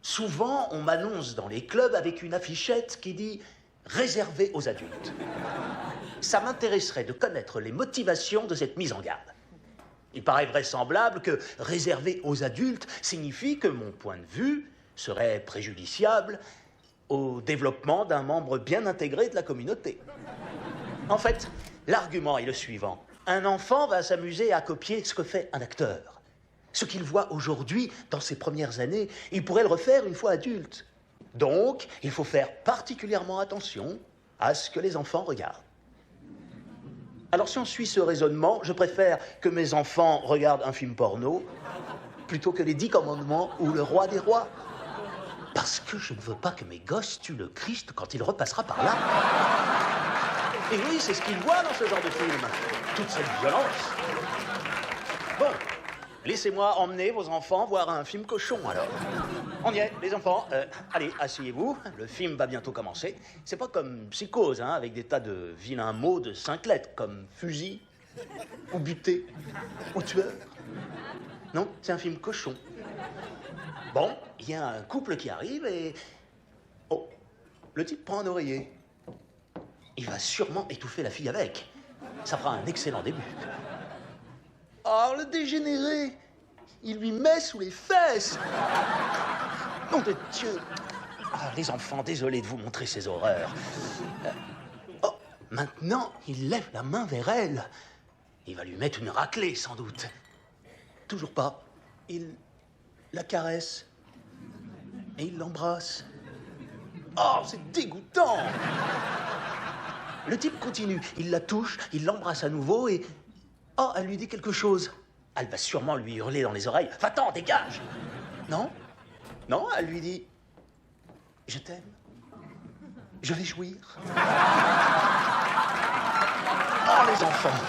Souvent, on m'annonce dans les clubs avec une affichette qui dit « réservé aux adultes ». Ça m'intéresserait de connaître les motivations de cette mise en garde. Il paraît vraisemblable que « réservé aux adultes » signifie que mon point de vue serait préjudiciable au développement d'un membre bien intégré de la communauté. En fait, l'argument est le suivant. Un enfant va s'amuser à copier ce que fait un acteur. Ce qu'il voit aujourd'hui, dans ses premières années, il pourrait le refaire une fois adulte. Donc, il faut faire particulièrement attention à ce que les enfants regardent. Alors, si on suit ce raisonnement, je préfère que mes enfants regardent un film porno plutôt que les 10 commandements ou le roi des rois. Parce que je ne veux pas que mes gosses tuent le Christ quand il repassera par là. Et oui, c'est ce qu'ils voient dans ce genre de film. Toute cette violence. Bon, laissez-moi emmener vos enfants voir un film cochon, alors. On y est, les enfants. Allez, asseyez-vous. Le film va bientôt commencer. C'est pas comme Psychose, hein, avec des tas de vilains mots de 5 lettres, comme fusil, ou buté, ou tueur. Non, c'est un film cochon. Bon, il y a un couple qui arrive et... Oh, le type prend un oreiller. Il va sûrement étouffer la fille avec. Ça fera un excellent début. Oh, le dégénéré! Il lui met sous les fesses! Nom de Dieu! Ah, les enfants, désolé de vous montrer ces horreurs. Oh, maintenant, il lève la main vers elle. Il va lui mettre une raclée, sans doute. Toujours pas. Il la caresse. Et il l'embrasse. Oh, c'est dégoûtant! Le type continue, il la touche, il l'embrasse à nouveau et... Oh, elle lui dit quelque chose. Elle va sûrement lui hurler dans les oreilles. Va-t'en, dégage! Non? Non, elle lui dit... Je t'aime. Je vais jouir. Oh, les enfants!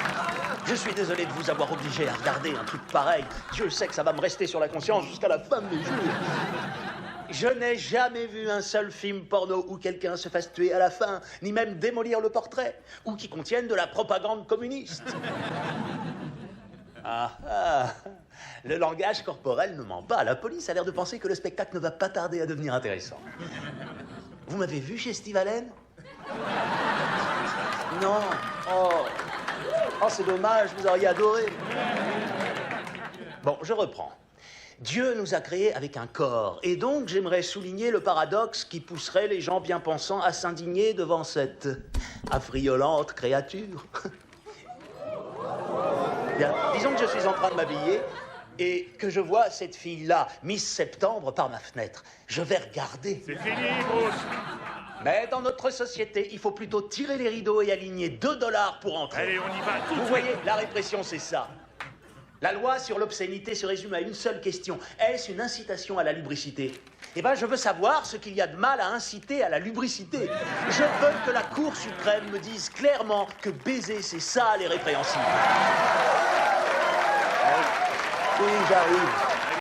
Je suis désolé de vous avoir obligé à regarder un truc pareil. Dieu sait que ça va me rester sur la conscience jusqu'à la fin de mes jours. Je n'ai jamais vu un seul film porno où quelqu'un se fasse tuer à la fin, ni même démolir le portrait, ou qui contienne de la propagande communiste. Le langage corporel ne ment pas. La police a l'air de penser que le spectacle ne va pas tarder à devenir intéressant. Vous m'avez vu chez Steve Allen? Non. Oh, c'est dommage, vous auriez adoré. Bon, je reprends. Dieu nous a créés avec un corps, et donc j'aimerais souligner le paradoxe qui pousserait les gens bien pensants à s'indigner devant cette affriolante créature. Bien, disons que je suis en train de m'habiller et que je vois cette fille-là, Miss Septembre, par ma fenêtre. Je vais regarder. C'est fini, Bruce. Mais dans notre société, il faut plutôt tirer les rideaux et aligner 2 $ pour entrer. Allez, on y va tout de Vous suite. voyez, la répression, c'est ça. La loi sur l'obscénité se résume à une seule question. Est-ce une incitation à la lubricité? Eh bien, je veux savoir ce qu'il y a de mal à inciter à la lubricité. Je veux que la Cour suprême me dise clairement que baiser, c'est sale et répréhensible. Oui, j'arrive.